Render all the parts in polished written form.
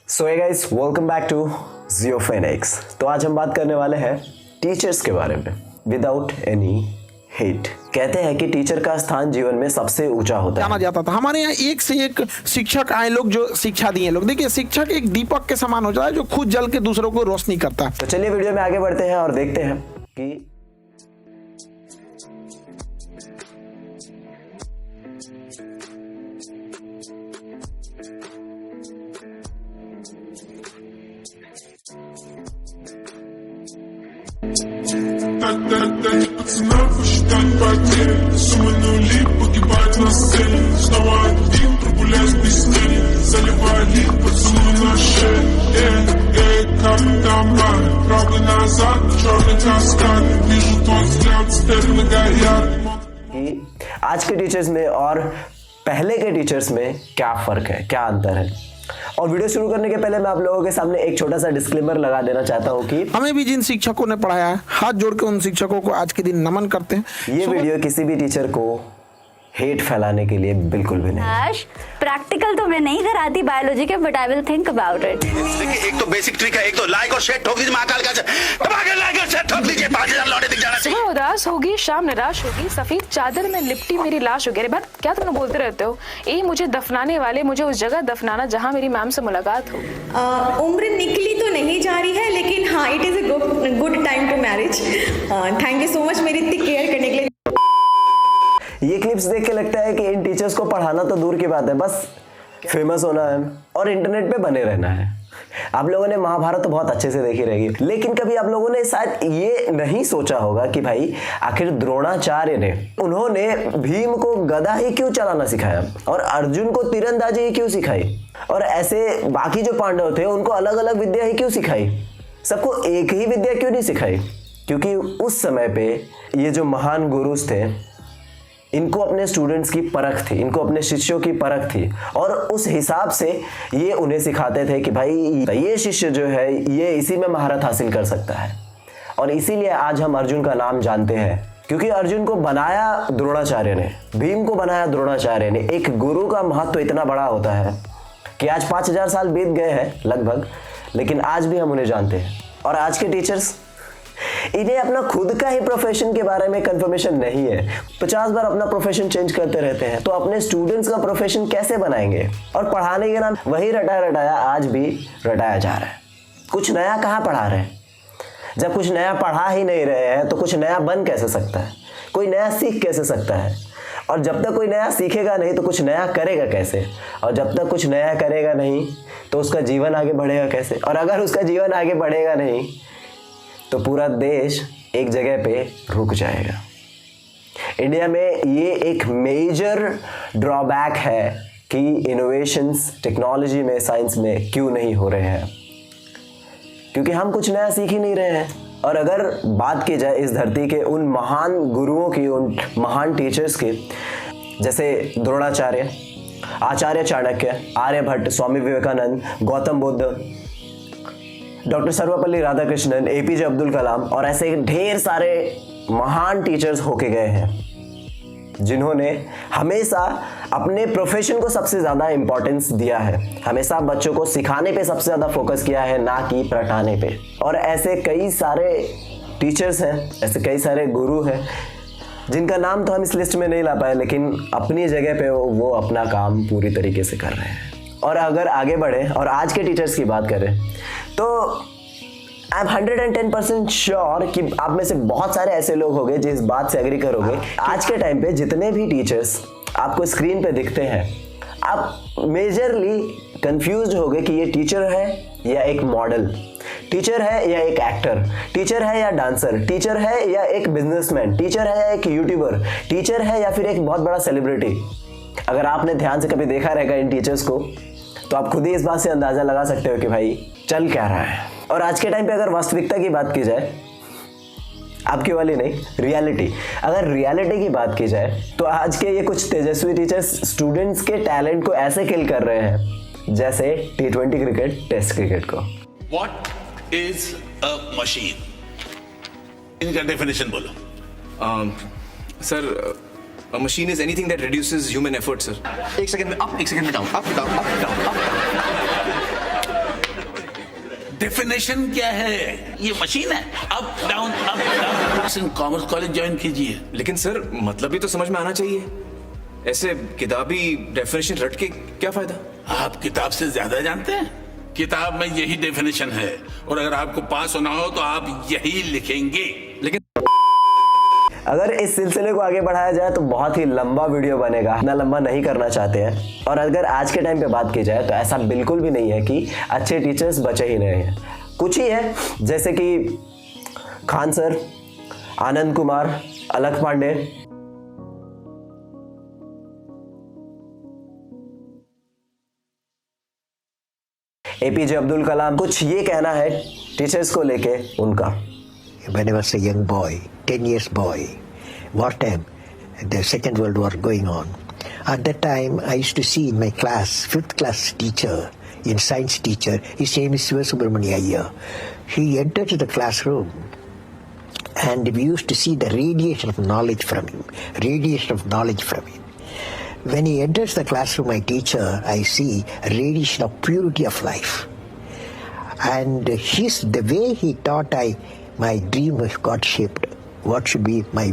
So hey guys, welcome back to Jio Phoenix. तो आज हम बात करने वाले हैं टीचर्स के बारे में विदाउट एनी हेट। कहते हैं कि टीचर का स्थान जीवन में सबसे ऊंचा होता जाना है। जाता था। हमारे यहाँ एक से एक शिक्षक आए लोग जो शिक्षा दिए लोग। देखिए, शिक्षक एक दीपक के समान हो जाता है जो खुद जल के दूसरों को रोशनी करता है। तो चलिए वीडियो में आगे बढ़ते हैं और देखते हैं कि Пацанов посчитать потери. Суммы нули погибают на сцене. Снова один прогуляюсь без тени. Заливали поцелуй на шее. Капитан, правда назад, черный каскад. Вижу твой взгляд, стены горят. कि आज के टीचर्स में और पहले के टीचर्स में क्या फ़र्क है, क्या अंतर है। और वीडियो शुरू करने के पहले मैं आप लोगों के सामने एक छोटा सा डिस्क्लेमर लगा देना चाहता हूँ कि हमें भी जिन शिक्षकों ने पढ़ाया है, हाथ जोड़ के उन शिक्षकों को आज के दिन नमन करते हैं। ये वीडियो किसी भी टीचर को हेट फैलाने के लिए बिल्कुल भी नहीं। प्रैक्टिकल तो मैं नहीं कराती बायोलॉजी के, but I will think about it. देखिए, एक तो बेसिक ट्रिक है, एक तो लाइक और शेयर ठोक दीजिए। महाकाल का लाइक और शेयर ठोक लीजिए, 5000 लौटे दिख जाना चाहिए। सुबह उदास होगी, शाम निराश होगी, सफेद चादर में लिपटी मेरी लाश होगी। अरे बात क्या तुम लोग बोलते रहते हो? ए मुझे दफनाने वाले, मुझे उस जगह दफनाना जहाँ मेरी मैम से मुलाकात हो। उम्र निकली तो नहीं जा रही है, लेकिन हाँ, it is a good time to marriage. Thank you so much मेरी इतनी केयर करने के लिए। ये क्लिप्स देख के लगता है कि इन टीचर्स को पढ़ाना तो दूर की बात है, बस फेमस होना है और इंटरनेट पे बने रहना है। आप लोगों ने महाभारत तो बहुत अच्छे से देखी रहेगी, लेकिन कभी आप लोगों ने शायद ये नहीं सोचा होगा कि भाई आखिर द्रोणाचार्य ने उन्होंने भीम को गदा ही क्यों चलाना सिखाया और अर्जुन को तीरंदाजी ही क्यों सिखाई, और ऐसे बाकी जो पांडव थे उनको अलग अलग विद्या ही क्यों सिखाई, सबको एक ही विद्या क्यों नहीं सिखाई। क्योंकि उस समय पे ये जो महान गुरुज थे, इनको अपने स्टूडेंट्स की परख थी, इनको अपने शिष्यों की परख थी, और उस हिसाब से ये उन्हें सिखाते थे कि भाई ये शिष्य जो है ये इसी में महारत हासिल कर सकता है। और इसीलिए आज हम अर्जुन का नाम जानते हैं, क्योंकि अर्जुन को बनाया द्रोणाचार्य ने, भीम को बनाया द्रोणाचार्य ने। एक गुरु का महत्व तो इतना बड़ा होता है कि आज 5000 साल बीत गए हैं लगभग, लेकिन आज भी हम उन्हें जानते हैं। और आज के टीचर्स, इन्हें अपना खुद का ही प्रोफेशन के बारे में कंफर्मेशन नहीं है। 50 बार अपना प्रोफेशन चेंज करते रहते हैं, तो अपने स्टूडेंट्स का प्रोफेशन कैसे बनाएंगे। और पढ़ाने के नाम वही रटाया आज भी रटाया जा रहा है। कुछ नया कहाँ पढ़ा रहे हैं? जब कुछ नया पढ़ा ही नहीं रहे हैं तो कुछ नया बन कैसे सकता है, कोई नया सीख कैसे सकता है। और जब तक कोई नया सीखेगा नहीं तो कुछ नया करेगा कैसे, और जब तक कुछ नया करेगा नहीं तो उसका जीवन आगे बढ़ेगा कैसे। और अगर उसका जीवन आगे बढ़ेगा नहीं तो पूरा देश एक जगह पे रुक जाएगा। इंडिया में ये एक मेजर ड्रॉबैक है कि इनोवेशंस टेक्नोलॉजी में, साइंस में क्यों नहीं हो रहे हैं, क्योंकि हम कुछ नया सीख ही नहीं रहे हैं। और अगर बात की जाए इस धरती के उन महान गुरुओं की, उन महान टीचर्स की, जैसे द्रोणाचार्य, आचार्य चाणक्य, आर्यभट्ट, स्वामी विवेकानंद, गौतम बुद्ध, डॉक्टर सर्वपल्ली राधाकृष्णन, एपीजे अब्दुल कलाम, और ऐसे ढेर सारे महान टीचर्स होके गए हैं जिन्होंने हमेशा अपने प्रोफेशन को सबसे ज़्यादा इंपॉर्टेंस दिया है, हमेशा बच्चों को सिखाने पे सबसे ज़्यादा फोकस किया है, ना कि रटाने पे। और ऐसे कई सारे टीचर्स हैं, ऐसे कई सारे गुरु हैं जिनका नाम तो हम इस लिस्ट में नहीं ला पाए, लेकिन अपनी जगह पे वो अपना काम पूरी तरीके से कर रहे हैं। और अगर आगे बढ़े और आज के टीचर्स की बात करें तो आई एम 110% श्योर कि आप में से बहुत सारे ऐसे लोग होंगे जो इस बात से एग्री करोगे। आज के टाइम पे जितने भी टीचर्स आपको स्क्रीन पे दिखते हैं, आप मेजरली कंफ्यूज होगे कि ये टीचर है या एक मॉडल, टीचर है या एक एक्टर, टीचर है या डांसर, टीचर है या एक बिजनेसमैन, टीचर है या एक यूट्यूबर, टीचर है या फिर एक बहुत बड़ा सेलिब्रिटी। अगर आपने ध्यान से कभी देखा रहेगा इन टीचर्स को तो आप खुद ही इस बात से अंदाजा लगा सकते हो कि भाई चल क्या रहा है। और आज के टाइम पे अगर वास्तविकता की बात की जाए, आपकी वाली नहीं, रियलिटी, अगर रियलिटी की बात की जाए तो आज के ये कुछ तेजस्वी टीचर्स स्टूडेंट्स के टैलेंट को ऐसे किल कर रहे हैं जैसे T20 क्रिकेट, टेस्ट क्रिकेट को। What is a machine? इनका डेफिनेशन बोलो। Sir, a machine is anything that reduces human effort, sir. एक सेकंड में अप, एक सेकंड में down, up down up down up down. Definition क्या है? ये मशीन है, up down up down. Commerce college join कीजिए। लेकिन सर मतलब भी तो समझ में आना चाहिए, ऐसे किताबी डेफिनेशन रट के क्या फायदा? आप किताब से ज्यादा जानते हैं। किताब में यही डेफिनेशन है, और अगर आपको पास होना हो तो आप यही लिखेंगे। लेकिन अगर इस सिलसिले को आगे बढ़ाया जाए तो बहुत ही लंबा वीडियो बनेगा, इतना लंबा नहीं करना चाहते हैं। और अगर आज के टाइम पे बात की जाए तो ऐसा बिल्कुल भी नहीं है कि अच्छे टीचर्स बचे ही नहीं हैं। कुछ ही है, जैसे कि खान सर, आनंद कुमार, अलख पांडे, एपीजे अब्दुल कलाम। कुछ ये कहना है टीचर्स को लेके उनका। When I was a young boy, 10 years boy, wartime, the Second World War going on. At that time, I used to see in my class, 5th class teacher, in science teacher, his name is Siva Subramania Iyer. He entered the classroom and we used to see the radiation of knowledge from him, When he enters the classroom, my teacher, I see a radiation of purity of life. And the way he taught, my dream got shaped. What should be my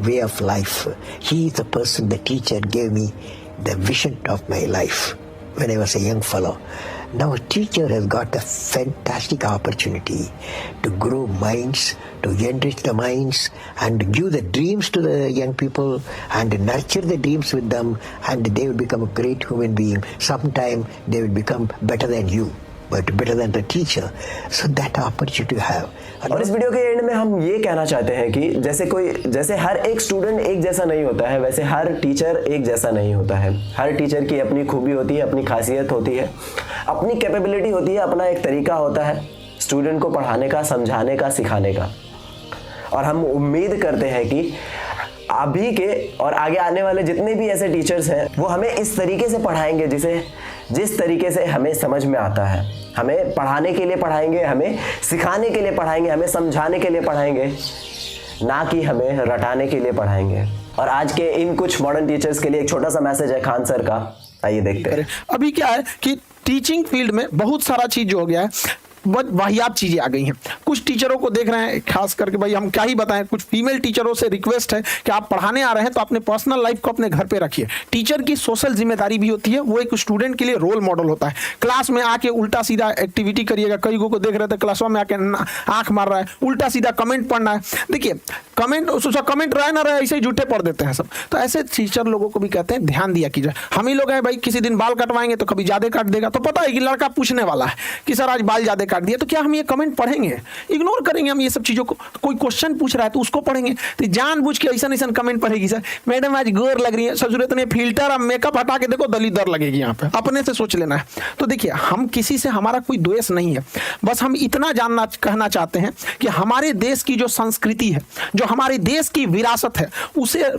way of life? He is the person, the teacher gave me the vision of my life when I was a young fellow. Now a teacher has got a fantastic opportunity to grow minds, to enrich the minds, and give the dreams to the young people and nurture the dreams with them, and they will become a great human being. Sometime they will become better than you, but better than the teacher. So that opportunity you have. और इस video के and में हम ये कहना चाहते हैं कि जैसे हर एक स्टूडेंट एक जैसा नहीं होता है, वैसे हर टीचर एक जैसा नहीं होता है। हर टीचर की अपनी खूबी होती है, अपनी खासियत होती है, अपनी कैपेबिलिटी होती है, अपना एक तरीका होता है स्टूडेंट को पढ़ाने का, समझाने का, सिखाने का। और हम उम्मीद करते हैं कि अभी के और आगे आने वाले जितने भी ऐसे टीचर्स हैं वो हमें इस तरीके से पढ़ाएंगे जिस तरीके से हमें समझ में आता है। हमें पढ़ाने के लिए पढ़ाएंगे, हमें सिखाने के लिए पढ़ाएंगे, हमें समझाने के लिए पढ़ाएंगे, ना कि हमें रटाने के लिए पढ़ाएंगे। और आज के इन कुछ मॉडर्न टीचर्स के लिए एक छोटा सा मैसेज है खान सर का, आइए देखते हैं। अभी क्या है कि टीचिंग फील्ड में बहुत सारा चीज जो हो गया है, बहुत वाहियात चीजें आ गई हैं। कुछ टीचरों को देख रहे हैं, खास करके भाई हम क्या ही बताएं, कुछ फीमेल टीचरों से रिक्वेस्ट है कि आप पढ़ाने आ रहे हैं तो अपने पर्सनल लाइफ को अपने घर पे रखिए। टीचर की सोशल जिम्मेदारी भी होती है, वो एक स्टूडेंट के लिए रोल मॉडल होता है। क्लास में आके उल्टा सीधा एक्टिविटी करिएगा। कई को देख रहे थे क्लासों में आके आंख मार रहा है, उल्टा सीधा कमेंट पढ़ना है। देखिए कमेंट रहे ना रहे, ऐसे ही झूठे पढ़ देते हैं सब। तो ऐसे टीचर लोगों को भी कहते हैं ध्यान दिया कीजिए। हम ही लोग हैं भाई, किसी दिन बाल कटवाएंगे तो कभी ज्यादा काट देगा, तो पता है कि लड़का पूछने वाला है कि सर आज बाल ज्यादा काट दिया, तो क्या हम ये कमेंट पढ़ेंगे? इग्नोर करेंगे हम ये सब चीजों को। कोई क्वेश्चन पूछ रहा है तो उसको पढ़ेंगे, तो जानबूझ के ऐसा कमेंट पढ़ेगी, सर मैडम आज गोर लग रही है, जरूरत नहीं फिल्टर अब मेकअप हटा के देखो दलीदर लगेगी, यहाँ पे अपने से सोच लेना है। तो देखिए हम किसी से, हमारा कोई द्वेष नहीं है, बस हम इतना कहना चाहते हैं कि हमारे देश की जो संस्कृति है, जो हमारे देश की विरासत है, उसे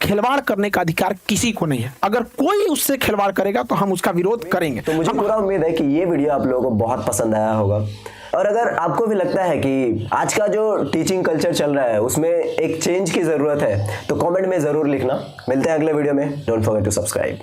खिलवाड़ करने का अधिकार किसी को नहीं है। अगर कोई उससे खिलवाड़ करेगा तो हम उसका विरोध करेंगे। तो मुझे पूरा उम्मीद है कि ये वीडियो आप लोगों को बहुत पसंद आया होगा। और अगर आपको भी लगता है कि आज का जो टीचिंग कल्चर चल रहा है उसमें एक चेंज की ज़रूरत है तो कमेंट में ज़रूर लिखना। मिलते हैं अगले वीडियो में। Don't forget to subscribe.